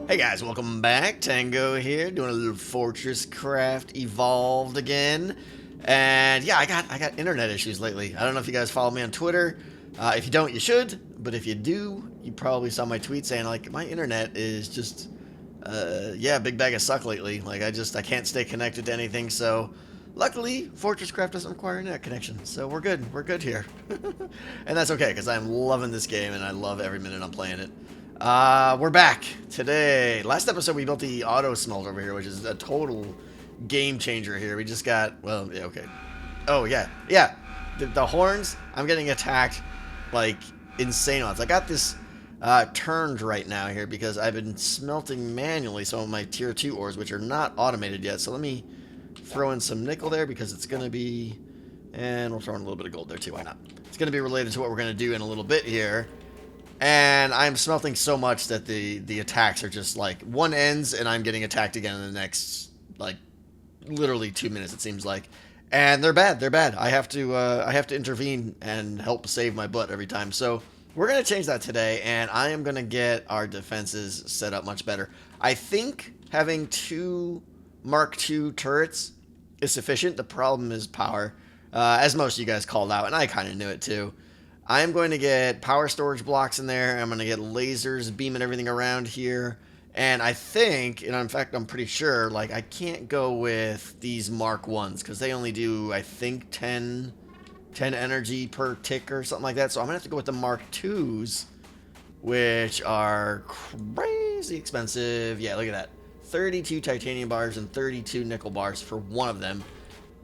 Hey guys, welcome back. Tango here, doing a little FortressCraft Evolved again. And yeah, I got internet issues lately. I don't know if you guys follow me on Twitter. If you don't, you should. But if you do, you probably saw my tweet saying like my internet is just yeah, big bag of suck lately. Like I can't stay connected to anything. So luckily, FortressCraft doesn't require a net connection. So we're good. We're good here. And that's okay because I'm loving this game and I love every minute I'm playing it. We're back today. Last episode we built the auto smelter over here, which is a total game changer here. We just got, well, yeah, okay. Oh, yeah. The horns, I'm getting attacked like insane odds. I got this turned right now here because I've been smelting manually some of my tier 2 ores, which are not automated yet. So let me throw in some nickel there because it's going to be, and we'll throw in a little bit of gold there too, why not? It's going to be related to what we're going to do in a little bit here. And I'm smelting so much that the attacks are just like one ends and I'm getting attacked again in the next like literally 2 minutes it seems like, and they're bad. I have to intervene and help save my butt every time. So we're gonna change that today, and I am gonna get our defenses set up much better. I think having 2 Mark II turrets is sufficient. The problem is power, as most of you guys called out, and I kind of knew it too. I'm going to get power storage blocks in there. I'm going to get lasers beaming everything around here. And I think, and in fact, I'm pretty sure, like, I can't go with these Mark 1s because they only do, I think, 10 energy per tick or something like that. So I'm going to have to go with the Mark 2s, which are crazy expensive. Yeah, look at that. 32 titanium bars and 32 nickel bars for one of them.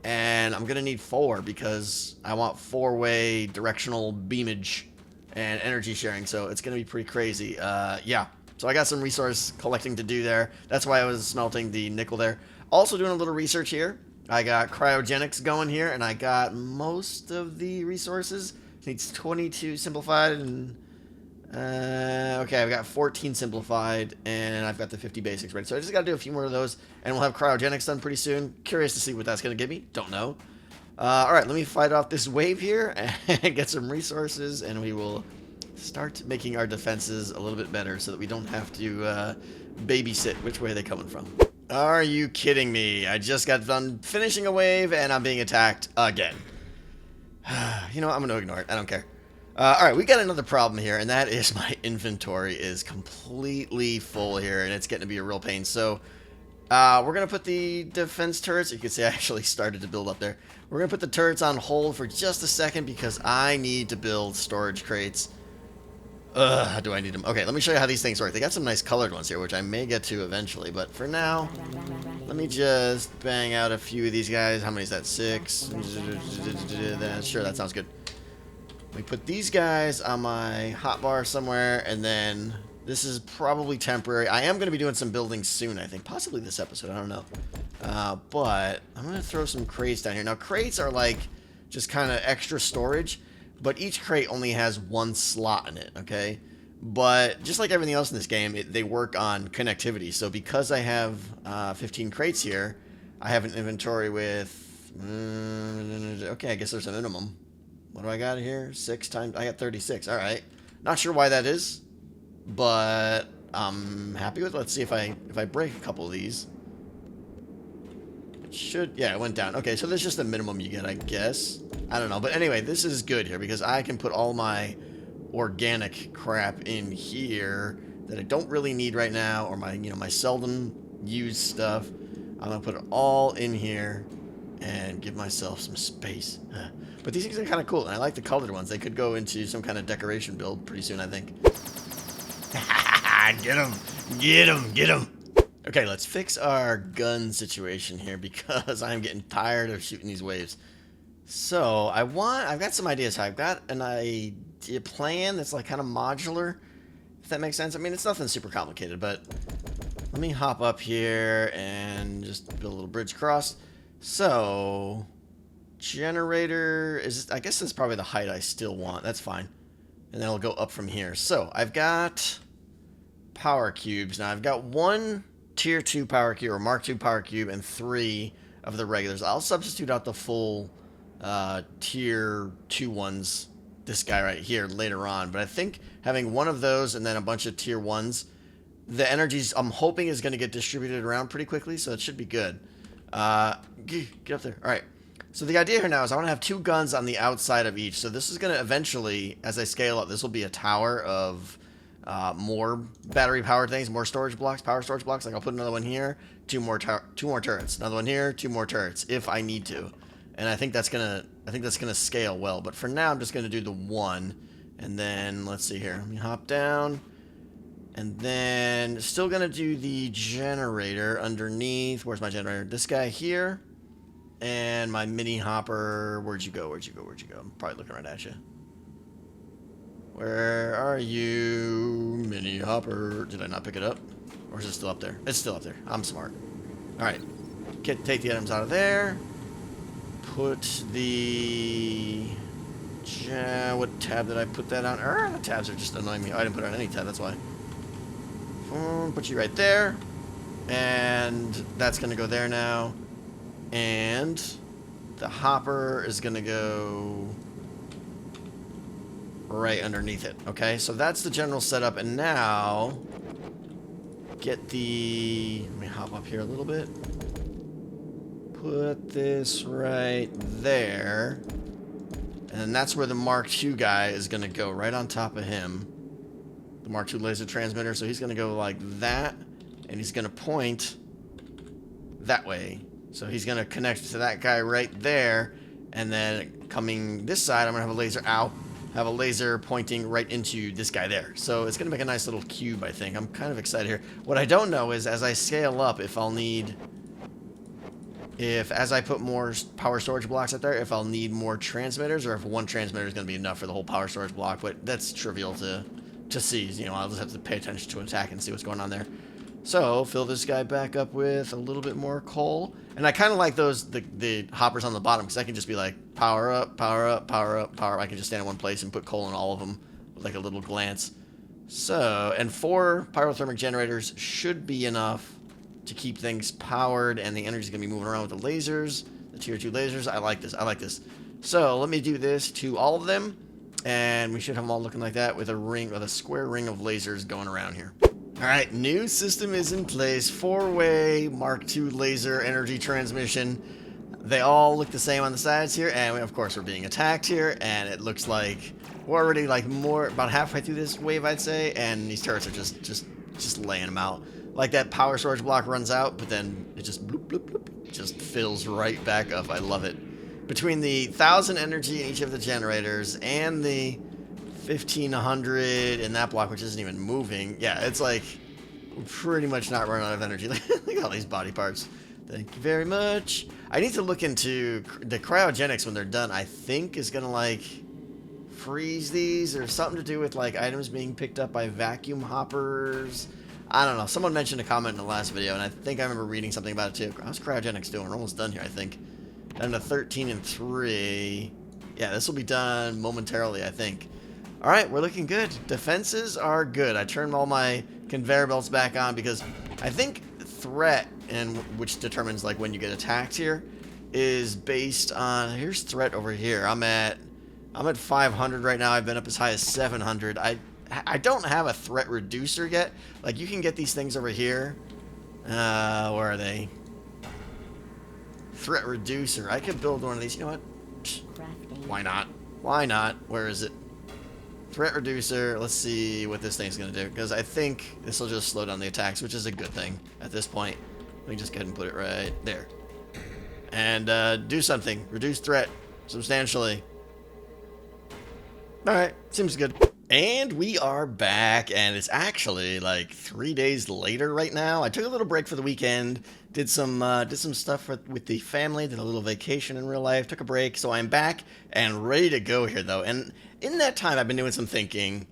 And I'm going to need 4 because I want 4-way directional beamage and energy sharing. So it's going to be pretty crazy. Yeah. So I got some resource collecting to do there. That's why I was smelting the nickel there. Also doing a little research here. I got cryogenics going here, and I got most of the resources. It needs 22 simplified and... okay, I've got 14 simplified, and I've got the 50 basics ready. So I just got to do a few more of those, and we'll have cryogenics done pretty soon. Curious to see what that's going to give me. Don't know. All right, let me fight off this wave here and get some resources, and we will start making our defenses a little bit better so that we don't have to babysit which way they're coming from. Are you kidding me? I just got done finishing a wave, and I'm being attacked again. You know what? I'm going to ignore it. I don't care. Alright, we got another problem here, and that is my inventory is completely full here, and it's getting to be a real pain. So, we're going to put the defense turrets, you can see I actually started to build up there. We're going to put the turrets on hold for just a second because I need to build storage crates. Do I need them? Okay, let me show you how these things work. They got some nice colored ones here, which I may get to eventually, but for now, let me just bang out a few of these guys. How many is that? 6? Sure, that sounds good. Let me put these guys on my hotbar somewhere, and then this is probably temporary. I am going to be doing some building soon, I think. Possibly this episode, I don't know. But I'm going to throw some crates down here. Now, crates are like just kind of extra storage, but each crate only has 1 slot in it, okay? But just like everything else in this game, they work on connectivity. So because I have 15 crates here, I have an inventory with... okay, I guess there's a minimum. What do I got here? 6 times... I got 36. All right. Not sure why that is, but I'm happy with it. Let's see if I break a couple of these. It should... yeah, it went down. Okay, so there's just a minimum you get, I guess. I don't know. But anyway, this is good here because I can put all my organic crap in here that I don't really need right now, or my, my seldom used stuff. I'm going to put it all in here and give myself some space. But these things are kind of cool, and I like the colored ones. They could go into some kind of decoration build pretty soon, I think. Get them! Get them! Get them! Okay, let's fix our gun situation here because I'm getting tired of shooting these waves. So, I've got some ideas. I've got an idea plan that's like kind of modular, if that makes sense. I mean, it's nothing super complicated, but let me hop up here and just build a little bridge across. So... generator is, I guess that's probably the height I still want. That's fine. And then I'll go up from here. So I've got power cubes. Now I've got 1 tier 2 power cube or Mark II power cube and 3 of the regulars. I'll substitute out the full tier 2 ones, this guy right here, later on. But I think having 1 of those and then a bunch of tier 1s the energies I'm hoping is going to get distributed around pretty quickly, so it should be good. Get up there. All right. So the idea here now is I want to have 2 guns on the outside of each. So this is going to eventually, as I scale up, this will be a tower of more battery-powered things, more storage blocks, power storage blocks. Like I'll put another one here, 2 more turrets, another one here, 2 more turrets if I need to. And I think that's gonna scale well. But for now, I'm just gonna do the 1, and then let's see here. Let me hop down. And then still going to do the generator underneath. Where's my generator? This guy here. And my mini hopper. Where'd you go? Where'd you go? Where'd you go? I'm probably looking right at you. Where are you, mini hopper? Did I not pick it up? Or is it still up there? It's still up there. I'm smart. Alright. Take the items out of there. Put the... What tab did I put that on? The tabs are just annoying me. I didn't put it on any tab, that's why. Put you right there, and that's gonna go there now, and the hopper is gonna go right underneath it. Okay, so that's the general setup, and now get the, let me hop up here a little bit, put this right there, and that's where the Mark II guy is gonna go, right on top of him. The Mark II laser transmitter, so he's going to go like that, and he's going to point that way. So he's going to connect to that guy right there, and then coming this side, I'm going to have a laser out, have a laser pointing right into this guy there. So it's going to make a nice little cube, I think. I'm kind of excited here. What I don't know is, as I scale up, if I'll need... as I put more power storage blocks out there, if I'll need more transmitters, or if 1 transmitter is going to be enough for the whole power storage block, but that's trivial to see. You know, I'll just have to pay attention to attack and see what's going on there. So, fill this guy back up with a little bit more coal. And I kind of like those, the hoppers on the bottom, because I can just be like, power up, power up, power up, power up. I can just stand in one place and put coal in all of them with like a little glance. So, and 4 pyrothermic generators should be enough to keep things powered, and the energy's going to be moving around with the lasers, the tier 2 lasers. I like this. I like this. So, let me do this to all of them. And we should have them all looking like that with a square ring of lasers going around here. Alright, new system is in place. 4-way Mark II laser energy transmission. They all look the same on the sides here, and of course we're being attacked here, and it looks like we're already like about halfway through this wave, I'd say, and these turrets are just laying them out. Like that power storage block runs out, but then it just bloop, bloop, bloop, just fills right back up. I love it. Between the 1,000 energy in each of the generators and the 1,500 in that block, which isn't even moving, yeah, it's like we're pretty much not running out of energy. Look at all these body parts. Thank you very much. I need to look into the cryogenics when they're done. I think is gonna like freeze these, or something to do with like items being picked up by vacuum hoppers. I don't know. Someone mentioned a comment in the last video, and I think I remember reading something about it too. How's cryogenics doing? We're almost done here, I think. Down to 13 and 3. Yeah, this will be done momentarily, I think. Alright, we're looking good. Defenses are good. I turned all my conveyor belts back on because I think threat, and which determines like when you get attacked here, is based on... Here's threat over here. I'm at 500 right now. I've been up as high as 700. I don't have a threat reducer yet. Like, you can get these things over here. Where are they? Threat reducer. I could build one of these. You know what? Why not? Why not? Where is it? Threat reducer. Let's see what this thing's going to do. Because I think this will just slow down the attacks, which is a good thing at this point. Let me just go ahead and put it right there. And do something. Reduce threat substantially. Alright. Seems good. And we are back, and it's actually like 3 days later right now. I took a little break for the weekend, did some stuff with the family, did a little vacation in real life, took a break, so I'm back and ready to go here though. And in that time, I've been doing some thinking,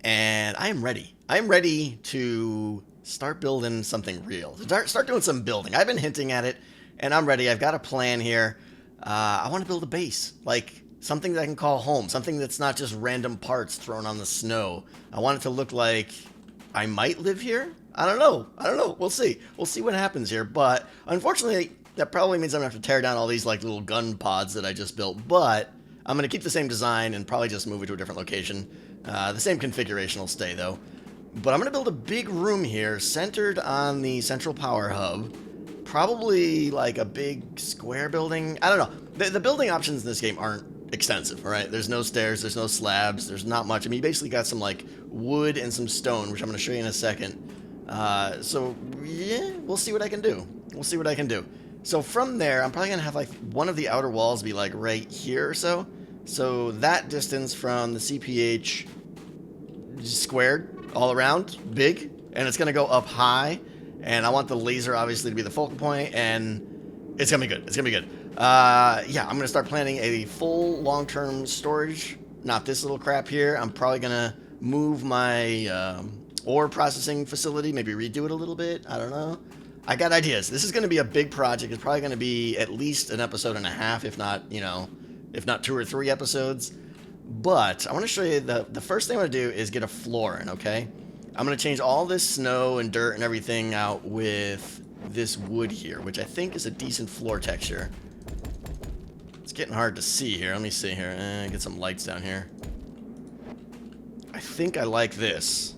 and I am ready. I'm ready to start building something real. Start doing some building. I've been hinting at it, and I'm ready. I've got a plan here. I want to build a base, like something that I can call home, something that's not just random parts thrown on the snow. I want it to look like I might live here. I don't know. We'll see. We'll see what happens here. But unfortunately, that probably means I'm going to have to tear down all these like little gun pods that I just built. But I'm going to keep the same design and probably just move it to a different location. The same configuration will stay though. But I'm going to build a big room here centered on the central power hub. Probably like a big square building. I don't know. The building options in this game aren't extensive, all right? There's no stairs, there's no slabs, there's not much. I mean, you basically got some like wood and some stone, which I'm going to show you in a second. So, yeah, we'll see what I can do. We'll see what I can do. So from there, I'm probably going to have like one of the outer walls be like right here or so. So that distance from the CPH squared all around, big, and it's going to go up high. And I want the laser, obviously, to be the focal point, and it's going to be good. It's going to be good. Yeah, I'm going to start planning a full long-term storage. Not this little crap here. I'm probably going to move my ore processing facility, maybe redo it a little bit. I don't know. I got ideas. This is going to be a big project. It's probably going to be at least an episode and a half, if not, if not 2 or 3 episodes. But I want to show you the first thing I want to do is get a floor in, okay? I'm going to change all this snow and dirt and everything out with this wood here, which I think is a decent floor texture. It's getting hard to see here. Let me see here. Get some lights down here. I think I like this.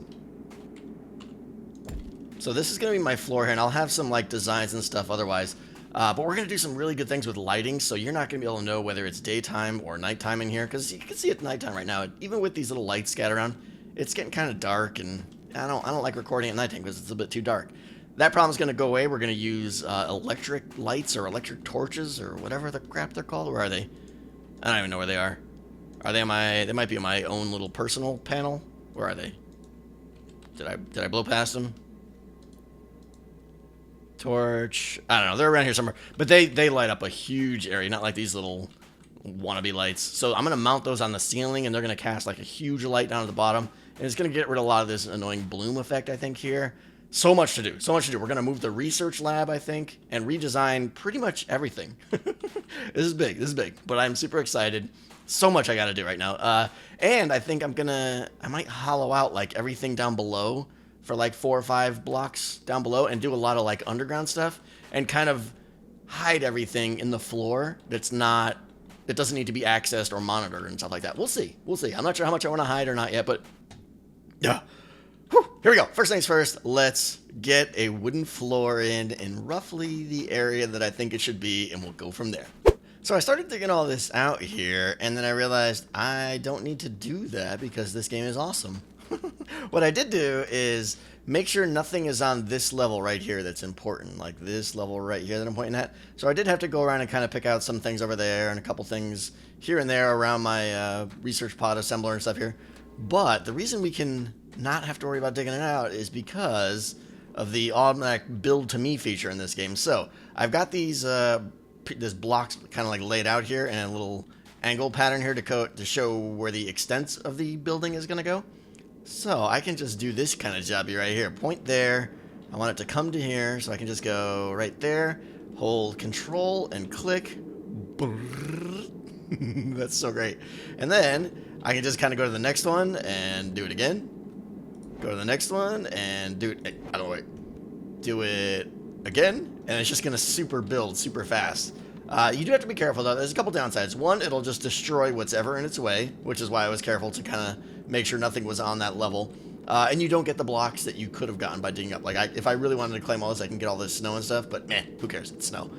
So this is going to be my floor here, and I'll have some like designs and stuff otherwise. But we're going to do some really good things with lighting, so you're not going to be able to know whether it's daytime or nighttime in here, because you can see it's nighttime right now. Even with these little lights scattered around, it's getting kind of dark, and I don't like recording at nighttime because it's a bit too dark. That problem's going to go away. We're going to use electric lights or electric torches or whatever the crap they're called. Where are they? I don't even know where they are. Are they on my... They might be on my own little personal panel. Where are they? Did I blow past them? Torch. I don't know. They're around here somewhere. But they light up a huge area, not like these little wannabe lights. So I'm going to mount those on the ceiling, and they're going to cast like a huge light down at the bottom. And it's going to get rid of a lot of this annoying bloom effect, I think, here. So much to do. So much to do. We're going to move the research lab, I think, and redesign pretty much everything. This is big. This is big. But I'm super excited. So much I got to do right now. And I think I might hollow out like everything down below for like 4 or 5 blocks down below and do a lot of like underground stuff and kind of hide everything in the floor it doesn't need to be accessed or monitored and stuff like that. We'll see. We'll see. I'm not sure how much I want to hide or not yet, but yeah. Whew. Here we go. First things first, let's get a wooden floor in roughly the area that I think it should be, and we'll go from there. So I started digging all this out here, and then I realized I don't need to do that because this game is awesome. What I did do is make sure nothing is on this level right here that's important, like this level right here that I'm pointing at. So I did have to go around and kind of pick out some things over there and a couple things here and there around my research pod assembler and stuff here. But the reason we can not have to worry about digging it out is because of the automatic build to me feature in this game. So I've got these this blocks kind of like laid out here and a little angle pattern here to show where the extent of the building is going to go. So I can just do this kind of jobby right here. Point there. I want it to come to here, so I can just go right there. Hold Control and click. That's so great. And then I can just kind of go to the next one and do it again. Go to the next one and do it. I don't wait. Do it again, and it's just gonna super build super fast. You do have to be careful though. There's a couple downsides. One, it'll just destroy what's ever in its way, which is why I was careful to kind of make sure nothing was on that level. And you don't get the blocks that you could have gotten by digging up. Like if I really wanted to claim all this, I can get all this snow and stuff. But meh, who cares? It's snow.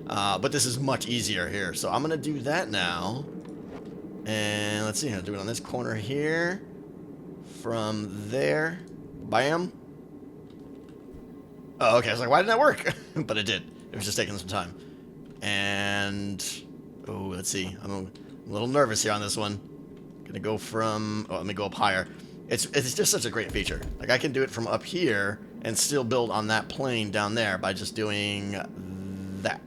But this is much easier here. So I'm gonna do that now. And let's see. I'll do it on this corner here. From there, bam. Oh, okay. I was like, why didn't that work? But it did. It was just taking some time. And oh, let's see. I'm a little nervous here on this one. Gonna go from. Oh, let me go up higher. It's just such a great feature. Like I can do it from up here and still build on that plane down there by just doing that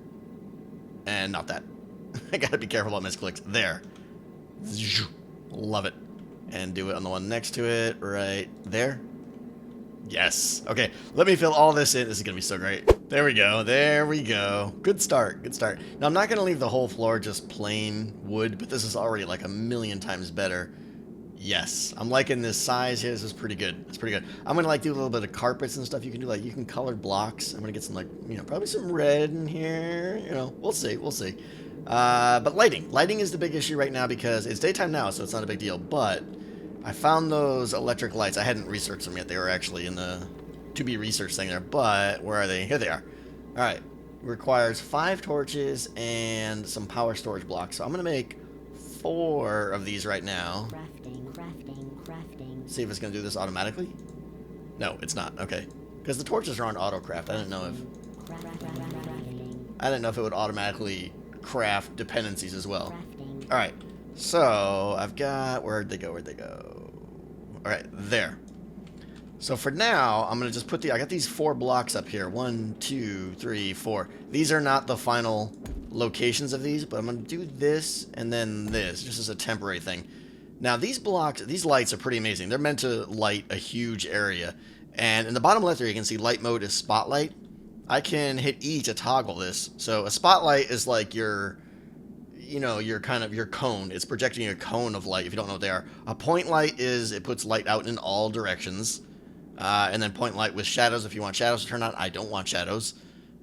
and not that. I gotta be careful about misclicks. There. Love it. And do it on the one next to it, right there. Yes. Okay, let me fill all this in. This is going to be so great. There we go. There we go. Good start. Good start. Now, I'm not going to leave the whole floor just plain wood, but this is already like a million times better. Yes. I'm liking this size here. This is pretty good. It's pretty good. I'm going to like do a little bit of carpets and stuff. You can do like, you can color blocks. I'm going to get some like, probably some red in here. We'll see. We'll see. But lighting is the big issue right now because it's daytime now, so it's not a big deal. But I found those electric lights. I hadn't researched them yet. They were actually in the to-be research thing there. But where are they? Here they are. All right. Requires 5 torches and some power storage blocks. So I'm going to make 4 of these right now. See if it's going to do this automatically. No, it's not. Okay. Because the torches are on auto-craft. I didn't know if it would automatically craft dependencies as well. All right. So I've got, where'd they go? All right, there. So for now, I'm gonna just put I got these 4 blocks up here. 1, 2, 3, 4. These are not the final locations of these, but I'm gonna do this and then this, just as a temporary thing. Now these blocks, these lights are pretty amazing. They're meant to light a huge area. And in the bottom left there, you can see light mode is spotlight. I can hit E to toggle this. So a spotlight is like your cone. It's projecting a cone of light, if you don't know what they are. A point light is, it puts light out in all directions. And then point light with shadows, if you want shadows to turn on. I don't want shadows.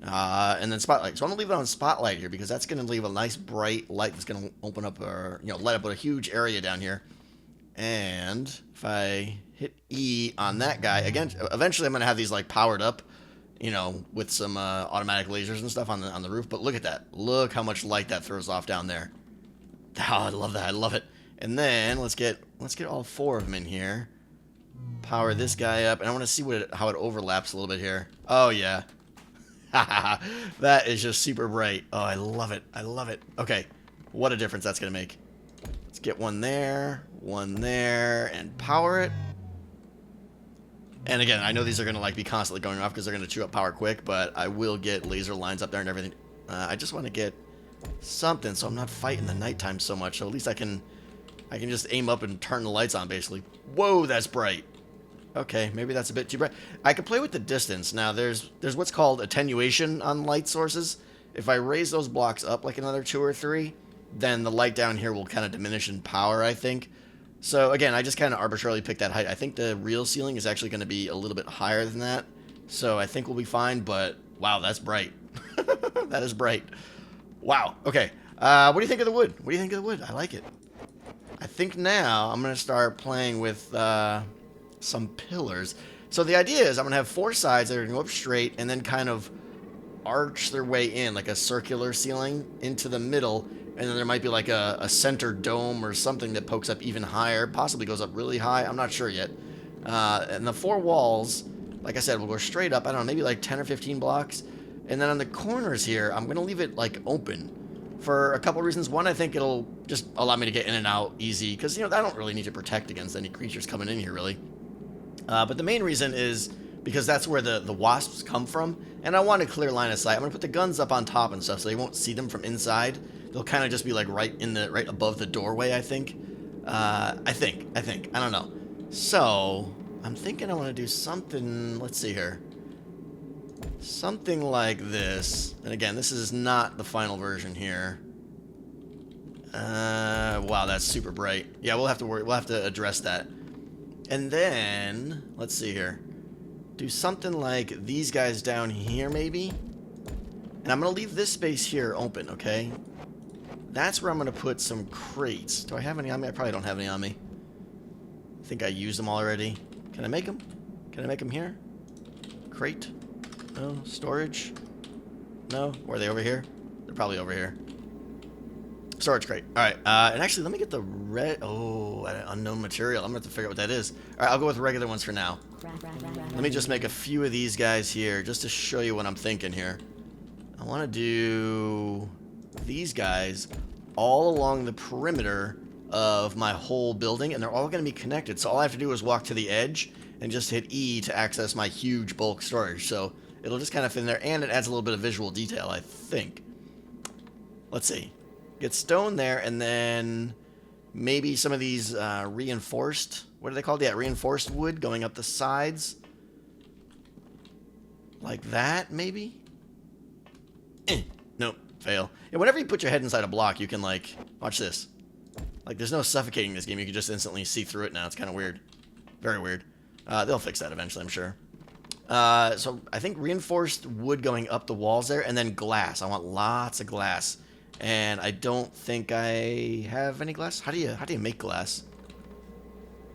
And then spotlight. So I'm going to leave it on spotlight here, because that's going to leave a nice bright light that's going to open up, or, light up a huge area down here. And if I hit E on that guy, again, eventually I'm going to have these, like, powered up, with some automatic lasers and stuff on the roof. But look at that. Look how much light that throws off down there. Oh, I love that. I love it. And then let's get all 4 of them in here. Power this guy up, and I want to see how it overlaps a little bit here. Oh yeah. That is just super bright. Oh, I love it. I love it. Okay. What a difference that's going to make. Let's get one there, and power it. And again, I know these are going to like be constantly going off because they're going to chew up power quick, but I will get laser lines up there and everything. I just want to get something so I'm not fighting the nighttime so much. So at least I can just aim up and turn the lights on, basically. Whoa, that's bright. Okay, maybe that's a bit too bright. I could play with the distance. Now, there's what's called attenuation on light sources. If I raise those blocks up like another 2 or 3, then the light down here will kind of diminish in power, I think. So, again, I just kind of arbitrarily picked that height. I think the real ceiling is actually going to be a little bit higher than that. So I think we'll be fine, but wow, that's bright. That is bright. Wow. Okay. What do you think of the wood? What do you think of the wood? I like it. I think now I'm going to start playing with some pillars. So the idea is I'm going to have 4 sides that are going to go up straight and then kind of arch their way in, like a circular ceiling into the middle. And then there might be like a center dome or something that pokes up even higher, possibly goes up really high. I'm not sure yet. And the 4 walls, like I said, will go straight up. I don't know, maybe like 10 or 15 blocks. And then on the corners here, I'm going to leave it like open for a couple reasons. One, I think it'll just allow me to get in and out easy because, I don't really need to protect against any creatures coming in here, really. But the main reason is because that's where the wasps come from, and I want a clear line of sight. I'm going to put the guns up on top and stuff so you won't see them from inside. They'll kind of just be like right above the doorway, I think. I don't know. So, I'm thinking I want to do something, let's see here. Something like this. And again, this is not the final version here. Wow, that's super bright. Yeah, we'll have to address that. And then, let's see here. Do something like these guys down here, maybe? And I'm going to leave this space here open, okay? That's where I'm going to put some crates. Do I have any on me? I probably don't have any on me. I think I used them already. Can I make them? Can I make them here? Crate? No. Storage? No. Were they over here? They're probably over here. Storage crate. Alright, and actually, let me get the red... Oh, unknown material. I'm going to have to figure out what that is. Alright, I'll go with regular ones for now. Let me just make a few of these guys here, just to show you what I'm thinking here. I want to do these guys all along the perimeter of my whole building, and they're all going to be connected. So all I have to do is walk to the edge and just hit E to access my huge bulk storage. So it'll just kind of fit in there, and it adds a little bit of visual detail, I think. Let's see. Get stone there, and then maybe some of these reinforced, what are they called? Yeah, reinforced wood going up the sides. Like that, maybe? Nope, fail. Yeah, whenever you put your head inside a block, you can, like, watch this. Like, there's no suffocating this game. You can just instantly see through it now. It's kind of weird. Very weird. They'll fix that eventually, I'm sure. So I think reinforced wood going up the walls there, and then glass. I want lots of glass. And I don't think I have any glass. How do you make glass?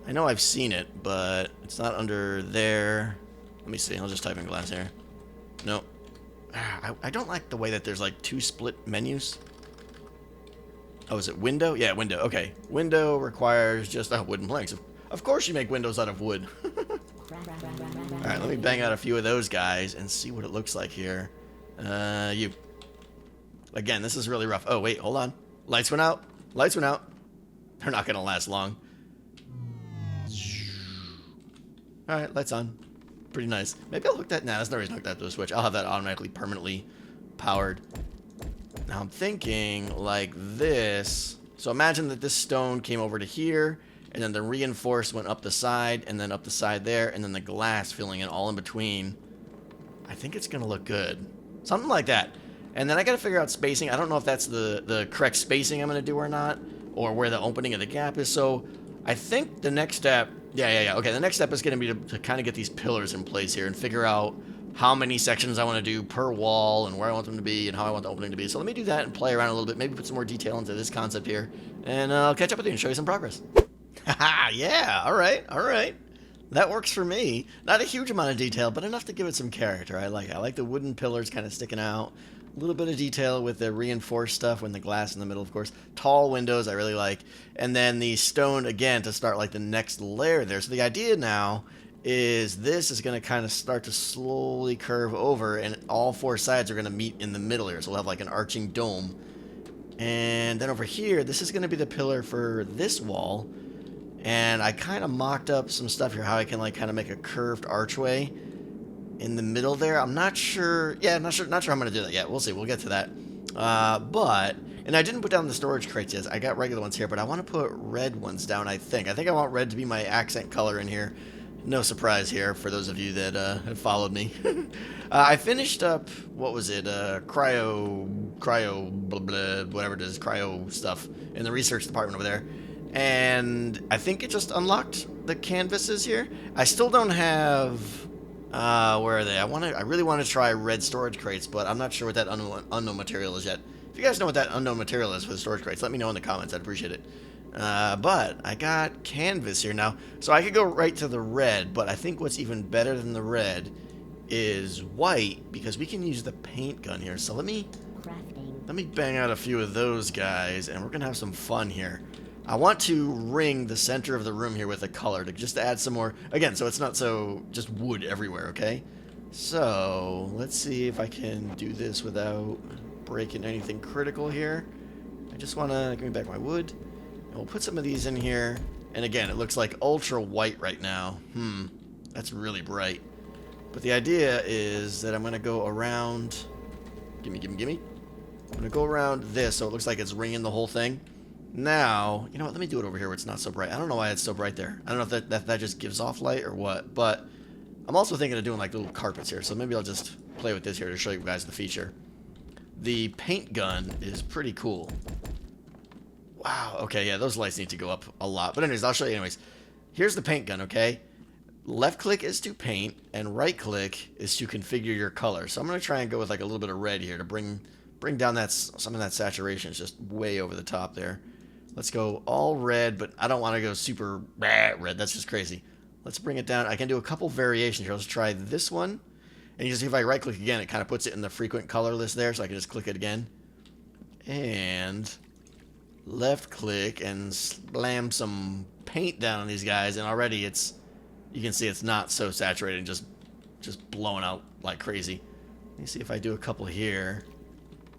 I know I've seen it, but it's not under there. Let me see. I'll just type in glass here. No. I don't like the way that there's like 2 split menus. Oh, is it window? Yeah, window. Okay. Window requires just wooden planks. Of course you make windows out of wood. Alright, let me bang out a few of those guys and see what it looks like here. You. Again, this is really rough. Oh, wait, hold on. Lights went out. Lights went out. They're not going to last long. Alright, lights on. Pretty nice. Maybe I'll hook that. Nah, there's no reason to hook that to a switch. I'll have that automatically permanently powered. Now I'm thinking like this. So imagine that this stone came over to here, and then the reinforced went up the side, and then up the side there, and then the glass filling in all in between. I think it's going to look good. Something like that. And then I got to figure out spacing. I don't know if that's the correct spacing I'm going to do or not, or where the opening of the gap is. So I think the next step... Yeah. Okay, the next step is going to be to kind of get these pillars in place here and figure out how many sections I want to do per wall and where I want them to be and how I want the opening to be. So let me do that and play around a little bit, maybe put some more detail into this concept here, and I'll catch up with you and show you some progress. Haha, yeah, all right. That works for me. Not a huge amount of detail, but enough to give it some character. I like the wooden pillars kind of sticking out. A little bit of detail with the reinforced stuff when the glass in the middle, of course. Tall windows I really like. And then the stone, again, to start like the next layer there. So the idea now is this is going to kind of start to slowly curve over, and all 4 sides are going to meet in the middle here. So we'll have like an arching dome. And then over here, this is going to be the pillar for this wall. And I kind of mocked up some stuff here, how I can like kind of make a curved archway in the middle there. I'm not sure. Yeah, not sure how I'm going to do that yet. We'll see. We'll get to that. And I didn't put down the storage crates yet. I got regular ones here, but I want to put red ones down, I think. I want red to be my accent color in here. No surprise here for those of you that have followed me. I finished up, what was it, cryo, blah, blah, whatever it is, cryo stuff in the research department over there. And I think it just unlocked the canvases here. I still don't have, where are they? I really want to try red storage crates, but I'm not sure what that unknown material is yet. If you guys know what that unknown material is for the storage crates, let me know in the comments. I'd appreciate it. But I got canvas here now, so I could go right to the red, but I think what's even better than the red is white, because we can use the paint gun here. So let me bang out a few of those guys, and we're gonna have some fun here. I want to ring the center of the room here with a color to just add some more, again, so it's not so just wood everywhere, okay? So let's see if I can do this without breaking anything critical here. I just want to give me back my wood. And we'll put some of these in here. And again, it looks like ultra white right now. That's really bright. But the idea is that I'm going to go around... Gimme. I'm going to go around this so it looks like it's ringing the whole thing. Now, you know what? Let me do it over here where it's not so bright. I don't know why it's so bright there. I don't know if that just gives off light or what. But I'm also thinking of doing like little carpets here. So maybe I'll just play with this here to show you guys the feature. The paint gun is pretty cool. Wow, okay, yeah, those lights need to go up a lot. But anyways, I'll show you anyways. Here's the paint gun, okay? Left click is to paint, and right click is to configure your color. So I'm going to try and go with like a little bit of red here to bring down some of that saturation. It's just way over the top there. Let's go all red, but I don't want to go super red. That's just crazy. Let's bring it down. I can do a couple variations here. Let's try this one. And you can see if I right click again, it kind of puts it in the frequent color list there, so I can just click it again. And... left click and slam some paint down on these guys, and already you can see it's not so saturated, just blowing out like crazy. Let me see if I do a couple here.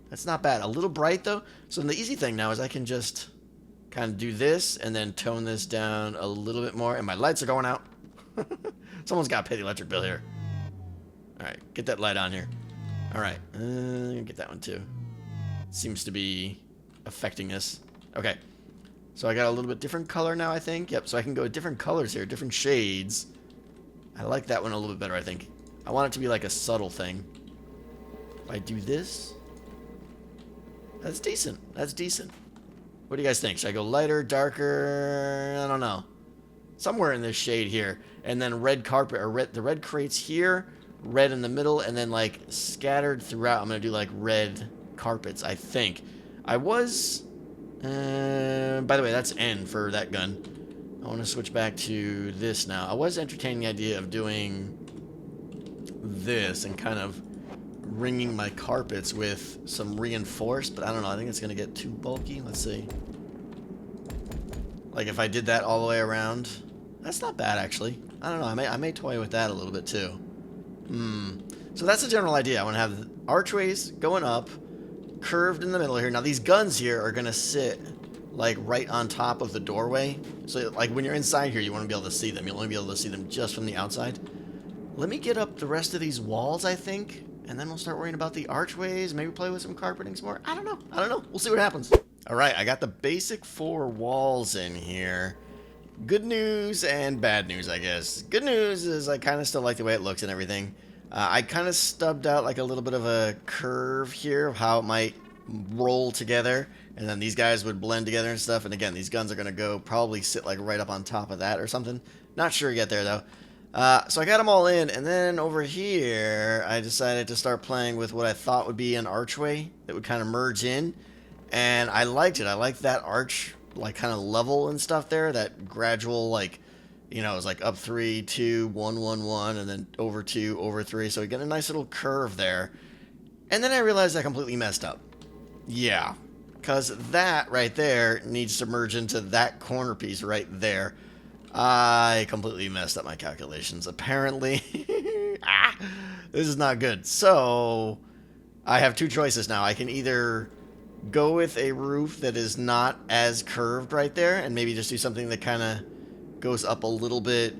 That's not bad. A little bright though. So the easy thing now is I can just kind of do this and then tone this down a little bit more, and my lights are going out. Someone's got to pay the electric bill here. All right, get that light on here. All right, get that one too. Seems to be affecting us. Okay, so I got a little bit different color now, I think. Yep, so I can go with different colors here, different shades. I like that one a little bit better, I think. I want it to be like a subtle thing. If I do this, that's decent. That's decent. What do you guys think? Should I go lighter, darker? I don't know. Somewhere in this shade here. And then red carpet, or the red crates here, red in the middle, and then like scattered throughout. I'm going to do like red carpets, I think. I was... by the way, that's N for that gun. I want to switch back to this now. I was entertaining the idea of doing this and kind of ringing my carpets with some reinforced, but I don't know. I think it's going to get too bulky. Let's see. Like if I did that all the way around, that's not bad actually. I don't know. I may toy with that a little bit too. So that's the general idea. I want to have archways going up, curved in the middle here. Now these guns here are going to sit like right on top of the doorway. So like when you're inside here, you want to be able to see them. You'll only be able to see them just from the outside. Let me get up the rest of these walls, I think, and then we'll start worrying about the archways. Maybe play with some carpeting some more. I don't know. We'll see what happens. All right, I got the basic 4 walls in here. Good news and bad news, I guess. Good news is I kind of still like the way it looks and everything. I kind of stubbed out like a little bit of a curve here of how it might roll together, and then these guys would blend together and stuff. And again, these guns are going to go probably sit like right up on top of that or something. Not sure yet there, though. So I got them all in, and then over here, I decided to start playing with what I thought would be an archway that would kind of merge in. And I liked it. I liked that arch, like, kind of level and stuff there. That gradual, like, you know, it was like up 3, 2, 1, 1, 1, and then over 2, over 3. So we get a nice little curve there. And then I realized I completely messed up. Yeah, because that right there needs to merge into that corner piece right there. I completely messed up my calculations, apparently. This is not good. So I have 2 choices now. I can either go with a roof that is not as curved right there, and maybe just do something that kind of goes up a little bit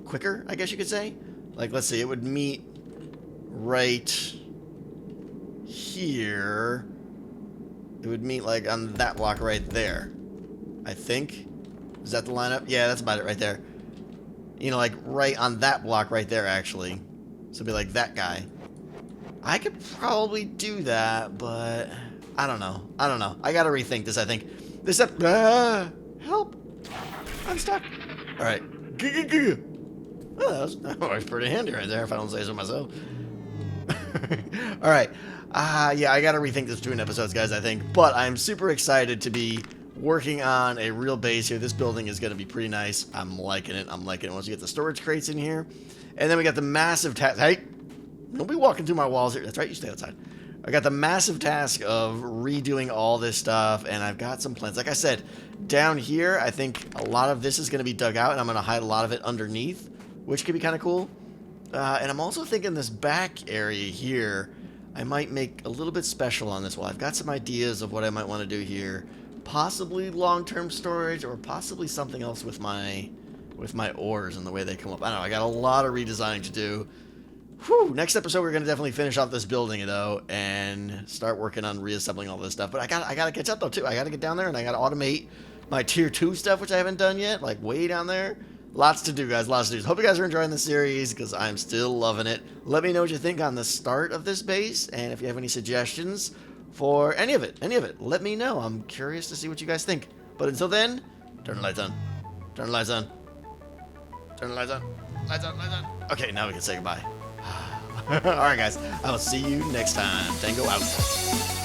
quicker, I guess you could say. Like, let's see, it would meet right here. It would meet like on that block right there, I think. Is that the lineup? Yeah, that's about it right there. You know, like right on that block right there, actually. So it'd be like that guy. I could probably do that, but I don't know. I gotta rethink this, I think. This up. Help! I'm stuck. All right. Oh, that was pretty handy right there, if I don't say so myself. All right. Yeah, I gotta rethink this between episodes, guys, I think. But I'm super excited to be working on a real base here. This building is going to be pretty nice. I'm liking it. Once you get the storage crates in here. And then we got the massive task. Hey, don't be walking through my walls here. That's right, you stay outside. I got the massive task of redoing all this stuff, and I've got some plans. Like I said, down here, I think a lot of this is going to be dug out, and I'm going to hide a lot of it underneath, which could be kind of cool. And I'm also thinking this back area here, I might make a little bit special on this wall. I've got some ideas of what I might want to do here. Possibly long-term storage, or possibly something else with my ores and the way they come up. I don't know. I got a lot of redesigning to do. Whew, next episode we're gonna definitely finish off this building though and start working on reassembling all this stuff. But I gotta catch up though too. I gotta get down there and I gotta automate my tier 2 stuff, which I haven't done yet, like way down there. Lots to do, guys. Lots to do. Hope you guys are enjoying the series because I'm still loving it. Let me know what you think on the start of this base, and if you have any suggestions for any of it, let me know. I'm curious to see what you guys think. But until then, turn the lights on. Turn the lights on. Turn the lights on. Lights on. Lights on. Okay, now we can say goodbye. Alright, guys. I will see you next time. Tango out.